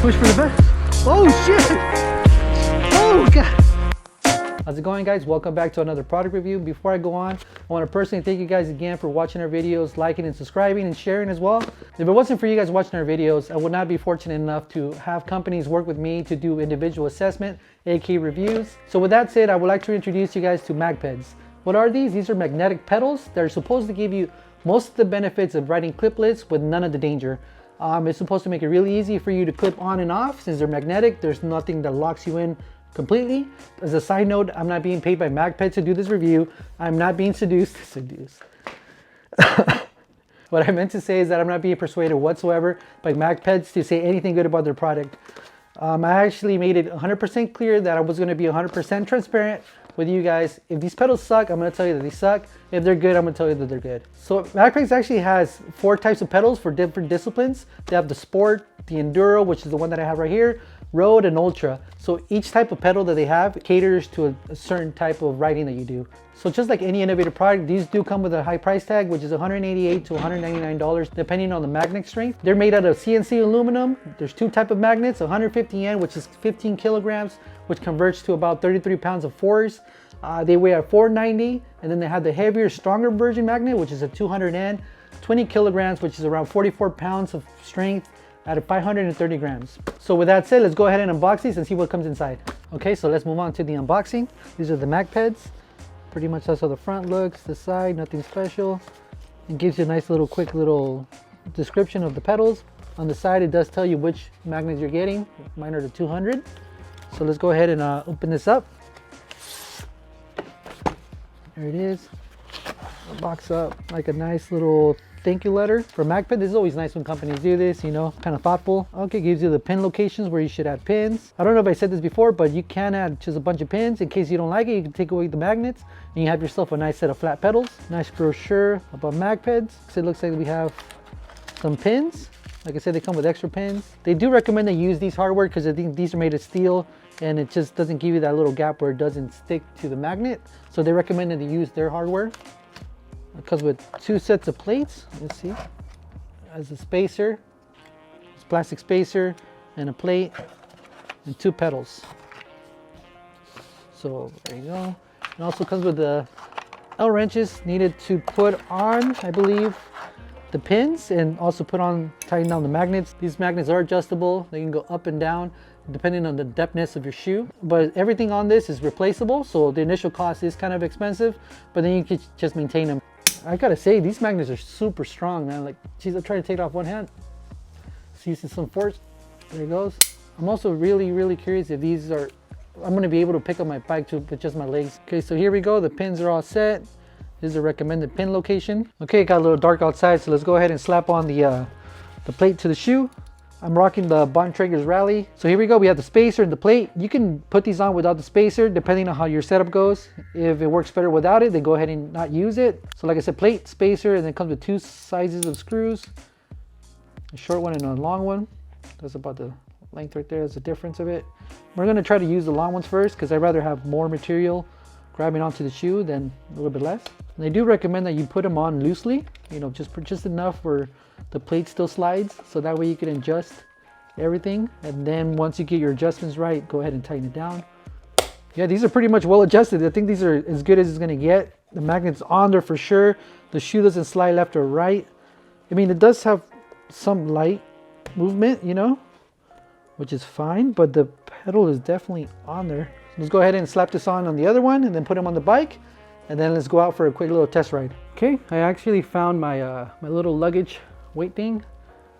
wish for the best. Oh shit! Oh god! How's it going, guys? Welcome back to another product review. Before I go on, I want to personally thank you guys again for watching our videos, liking and subscribing and sharing as well. If it wasn't for you guys watching our videos, I would not be fortunate enough to have companies work with me to do individual assessment, aka reviews. So with that said, I would like to introduce you guys to MagPeds. What are these? These are magnetic pedals. They're supposed to give you most of the benefits of riding clipless with none of the danger. It's supposed to make it really easy for you to clip on and off. Since they're magnetic, there's nothing that locks you in completely. As a side note, I'm not being paid by MagPeds to do this review. I'm not being seduced. What I meant to say is that I'm not being persuaded whatsoever by MagPeds to say anything good about their product. I actually made it 100% clear that I was going to be 100% transparent with you guys. If these pedals suck, I'm going to tell you that they suck. If they're good, I'm going to tell you that they're good. So MagPeds actually has 4 types of pedals for different disciplines. They have the Sport, the Enduro, which is the one that I have right here, Road, and Ultra. So each type of pedal that they have caters to a certain type of riding that you do. So just like any innovative product, these do come with a high price tag, which is $188 to $199 depending on the magnet strength. They're made out of CNC aluminum. There's 2 types of magnets, 150 yen, which is 15 kilograms, which converts to about 33 pounds of force. They weigh at 490, and then they have the heavier, stronger version magnet, which is a 200 N, 20 kilograms, which is around 44 pounds of strength at 530 grams. So with that said, let's go ahead and unbox these and see what comes inside. Okay, so let's move on to the unboxing. These are the MagPeds. Pretty much that's how the front looks, the side, nothing special. It gives you a nice little quick little description of the pedals. On the side, it does tell you which magnets you're getting. Mine are the 200. So let's go ahead and open this up. There it is. The box up like a nice little thank you letter. For MagPed, this is always nice when companies do this, you know, kind of thoughtful. Okay, gives you the pin locations where you should add pins. I don't know if I said this before, but you can add just a bunch of pins. In case you don't like it, you can take away the magnets and you have yourself a nice set of flat pedals. Nice brochure about MagPeds. So it looks like we have some pins. Like I said, they come with extra pins. They do recommend that you use these hardware because I think these are made of steel and it just doesn't give you that little gap where it doesn't stick to the magnet. So they recommend that you use their hardware. It comes with 2 sets of plates. Let's see. As a spacer, it's plastic spacer and a plate and 2 pedals. So there you go. It also comes with the L wrenches needed to put on, I believe, the pins and also tighten down the magnets. These magnets are adjustable. They can go up and down depending on the depthness of your shoe. But everything on this is replaceable. So the initial cost is kind of expensive, but then you can just maintain them. I gotta say, these magnets are super strong, man. Like, geez, I'm trying to take it off one hand. So using some force. There it goes. I'm also really curious if these are, I'm gonna be able to pick up my bike with just my legs. Okay, so here we go. The pins are all set. This is a recommended pin location. Okay, it got a little dark outside, so let's go ahead and slap on the plate to the shoe. I'm rocking the Bontrager's Rally. So here we go. We have the spacer and the plate. You can put these on without the spacer depending on how your setup goes. If it works better without it, then go ahead and not use it. So like I said, plate, spacer, and then it comes with 2 sizes of screws. A short one and a long one. That's about the length right there. That's the difference of it. We're going to try to use the long ones first because I'd rather have more material grabbing onto the shoe than a little bit less. And they do recommend that you put them on loosely, you know, just enough where the plate still slides, so that way you can adjust everything. And then once you get your adjustments right, go ahead and tighten it down. Yeah, these are pretty much well adjusted. I think these are as good as it's gonna get. The magnet's on there for sure. The shoe doesn't slide left or right. I mean, it does have some light movement, you know, which is fine, but the pedal is definitely on there. Let's go ahead and slap this on the other one and then put them on the bike. And then let's go out for a quick little test ride. Okay, I actually found my my little luggage weight thing.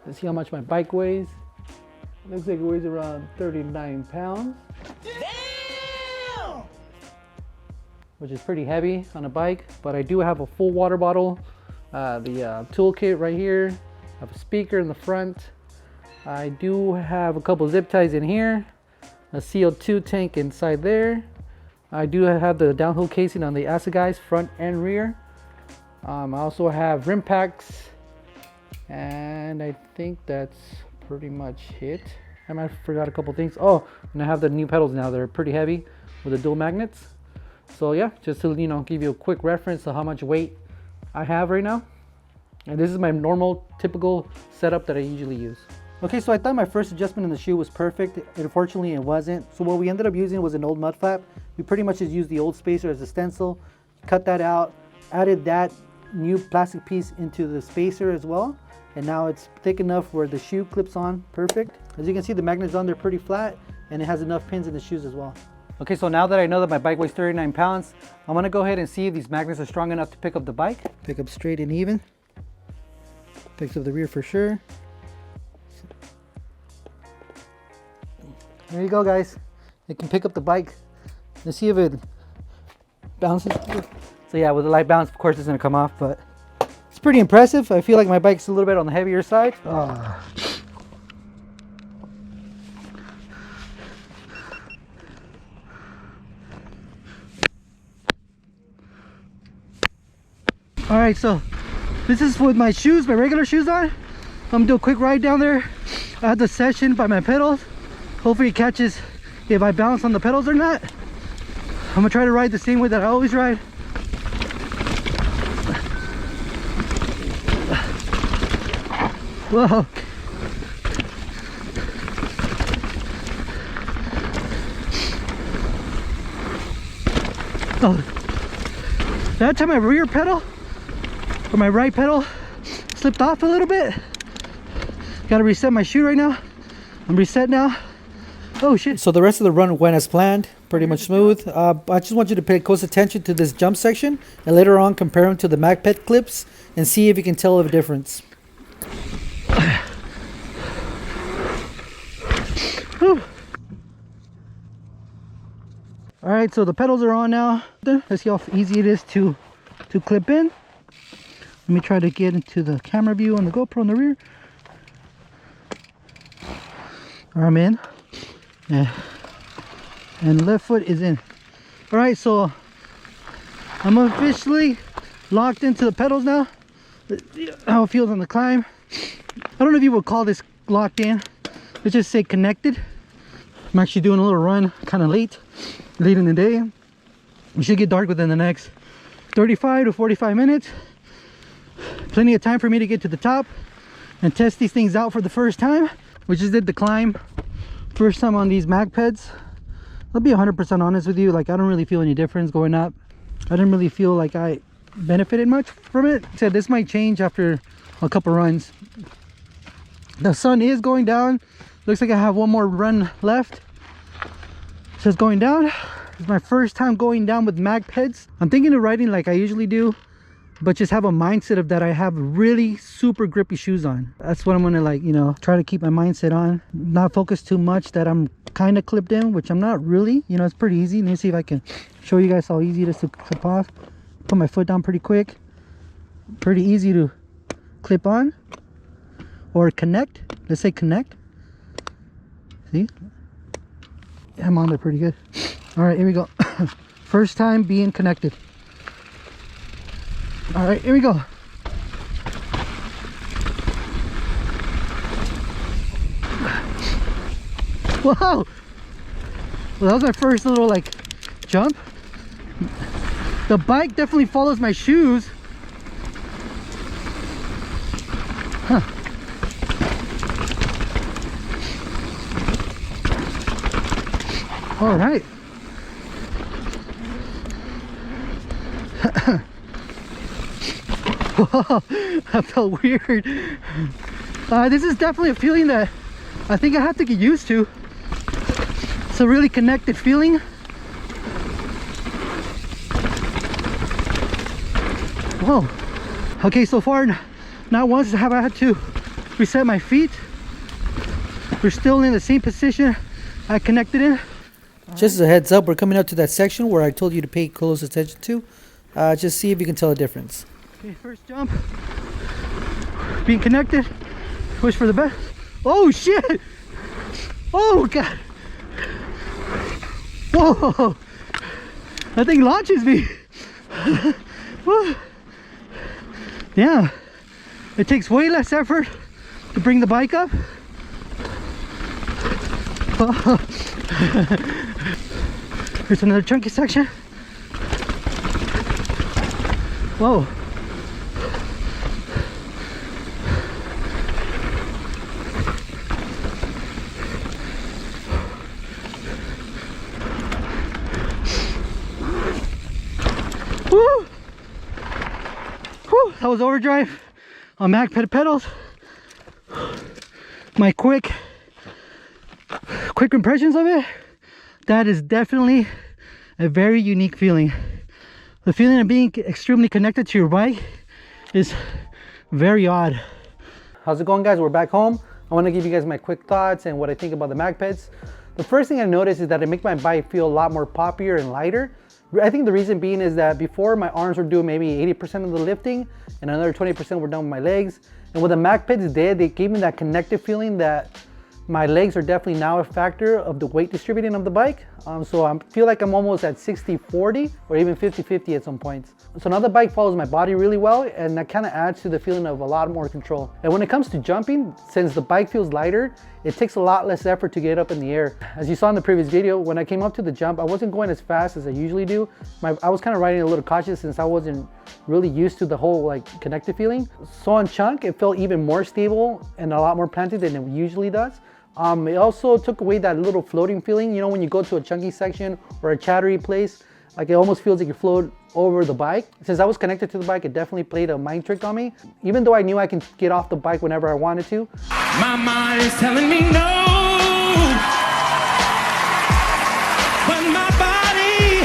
Let's see how much my bike weighs. Looks like it weighs around 39 pounds. Damn! Which is pretty heavy on a bike, but I do have a full water bottle, the toolkit right here. I have a speaker in the front. I do have a couple zip ties in here, a CO2 tank inside there. I do have the downhill casing on the Asseguys front and rear. I also have rim packs, and I think that's pretty much it. I might have forgot a couple things. Oh, and I have the new pedals now. They're pretty heavy with the dual magnets. So yeah, just to, you know, give you a quick reference of how much weight I have right now. And this is my normal, typical setup that I usually use. Okay, so I thought my first adjustment in the shoe was perfect. Unfortunately, it wasn't. So what we ended up using was an old mud flap. We pretty much just used the old spacer as a stencil, cut that out, added that new plastic piece into the spacer as well. And now it's thick enough where the shoe clips on perfect. As you can see, the magnets on there pretty flat, and it has enough pins in the shoes as well. Okay, so now that I know that my bike weighs 39 pounds, I'm gonna go ahead and see if these magnets are strong enough to pick up the bike. Pick up straight and even. Picks up the rear for sure. There you go, guys. It can pick up the bike. Let's see if it bounces. So yeah, with the light bounce, of course it's gonna come off, but it's pretty impressive. I feel like my bike's a little bit on the heavier side. All right, so this is with my shoes, my regular shoes on. I'm gonna do a quick ride down there. I had the session by my pedals. Hopefully it catches if I bounce on the pedals or not. I'm gonna try to ride the same way that I always ride. Whoa. Oh, that time my rear pedal or my right pedal slipped off a little bit. Gotta reset my shoe right now. I'm reset now. Oh shit. So the rest of the run went as planned, pretty much smooth. I just want you to pay close attention to this jump section and later on compare them to the MagPed clips and see if you can tell the difference. All right, so the pedals are on now. Let's see how easy it is to clip in. Let me try to get into the camera view on the GoPro in the rear. I'm in. Yeah. And left foot is in. All right, so I'm officially locked into the pedals now. How it feels on the climb. I don't know if you would call this locked in. Let's just say connected. I'm actually doing a little run, kind of late in the day. We should get dark within the next 35 to 45 minutes. Plenty of time for me to get to the top and test these things out for the first time. We just did the climb. First time on these MagPeds. I'll be 100% honest with you, like I don't really feel any difference going up. I didn't really feel like I benefited much from it. So this might change after a couple runs. The sun is going down. Looks like I have one more run left. So it's going down. It's my first time going down with MagPeds. I'm thinking of riding like I usually do, but just have a mindset of that I have really super grippy shoes on. That's what I'm gonna, like, you know, try to keep my mindset on. Not focus too much that I'm kind of clipped in, which I'm not really. You know, it's pretty easy. Let me see if I can show you guys how easy it is to clip off. Put my foot down pretty quick. Pretty easy to clip on or connect. Let's say connect. See? Yeah, I'm on there pretty good. All right, here we go. First time being connected. All right, here we go. Whoa! Well, that was my first little like jump. The bike definitely follows my shoes. Huh. All right. Whoa, that felt weird. This is definitely a feeling that I think I have to get used to. It's a really connected feeling. Whoa. Okay, so far not once have I had to reset my feet. We're still in the same position I connected in. Just as a heads up, we're coming up to that section where I told you to pay close attention to. Just see if you can tell a difference. Okay, first jump. Being connected. Push for the best. Oh shit! Oh god! Whoa! That thing launches me. Yeah. It takes way less effort to bring the bike up. Here's another chunky section. Whoa. Woo! Whew, that was overdrive on mag pedals. My quick impressions of it, that is definitely a very unique feeling. The feeling of being extremely connected to your bike is very odd. How's it going, guys? We're back home. I want to give you guys my quick thoughts and what I think about the mag peds. The first thing I noticed is that it makes my bike feel a lot more poppier and lighter. I think the reason being is that before my arms were doing maybe 80% of the lifting and another 20% were done with my legs. And what the mag peds did, they gave me that connected feeling that my legs are definitely now a factor of the weight distributing of the bike. So I feel like I'm almost at 60-40 or even 50-50 at some points. So now the bike follows my body really well, and that kind of adds to the feeling of a lot more control. And when it comes to jumping, since the bike feels lighter, it takes a lot less effort to get up in the air. As you saw in the previous video, when I came up to the jump, I wasn't going as fast as I usually do. I was kind of riding a little cautious since I wasn't really used to the whole like connected feeling. So on chunk, it felt even more stable and a lot more planted than it usually does. It also took away that little floating feeling, you know, when you go to a chunky section or a chattery place, like it almost feels like you float over the bike. Since I was connected to the bike, it definitely played a mind trick on me. Even though I knew I can get off the bike whenever I wanted to. My mind is telling me no, but my body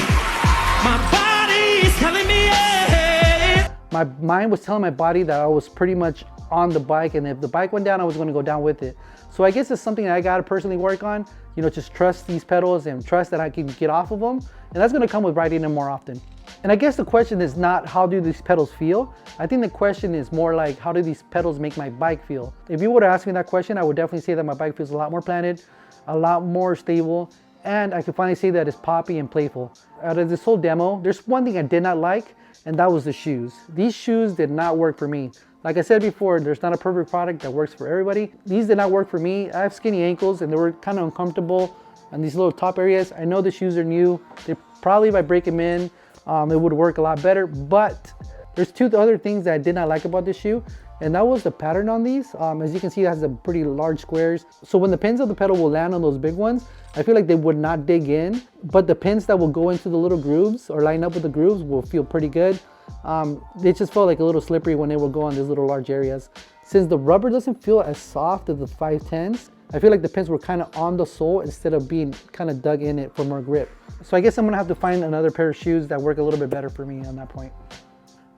is telling me yeah. My mind was telling my body that I was pretty much on the bike, and if the bike went down, I was going to go down with it. So I guess it's something that I got to personally work on, you know, just trust these pedals and trust that I can get off of them. And that's going to come with riding them more often. And I guess the question is not how do these pedals feel? I think the question is more like, how do these pedals make my bike feel? If you would ask me that question, I would definitely say that my bike feels a lot more planted, a lot more stable, and I could finally say that it's poppy and playful. Out of this whole demo, there's one thing I did not like, and that was the shoes. These shoes did not work for me. Like I said before, there's not a perfect product that works for everybody. These did not work for me. I have skinny ankles and they were kind of uncomfortable on these little top areas. I know the shoes are new. They probably, if I break them in, it would work a lot better. But there's two other things that I did not like about this shoe, and that was the pattern on these. As you can see, it has some pretty large squares. So when the pins of the pedal will land on those big ones, I feel like they would not dig in, but the pins that will go into the little grooves or line up with the grooves will feel pretty good. It just felt like a little slippery when they would go on these little large areas. Since the rubber doesn't feel as soft as the 510s, I feel like the pins were kind of on the sole instead of being kind of dug in it for more grip. So I guess I'm gonna have to find another pair of shoes that work a little bit better for me on that point.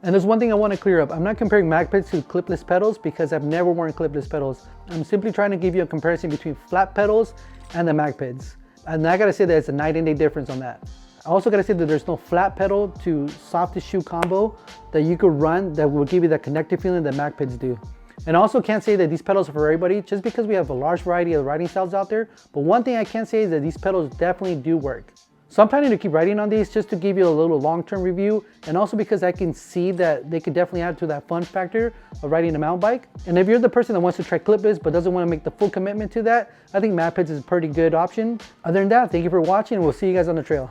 And there's one thing I want to clear up. I'm not comparing mag peds to clipless pedals because I've never worn clipless pedals. I'm simply trying to give you a comparison between flat pedals and the mag peds. And I gotta say that it's a night and day difference on that. I also gotta say that there's no flat pedal to softest shoe combo that you could run that will give you that connected feeling that mag peds do. And I also can't say that these pedals are for everybody just because we have a large variety of riding styles out there. But one thing I can say is that these pedals definitely do work. So I'm planning to keep riding on these just to give you a little long-term review, and also because I can see that they could definitely add to that fun factor of riding a mountain bike. And if you're the person that wants to try clipless but doesn't want to make the full commitment to that, I think mag peds is a pretty good option. Other than that, thank you for watching, and we'll see you guys on the trail.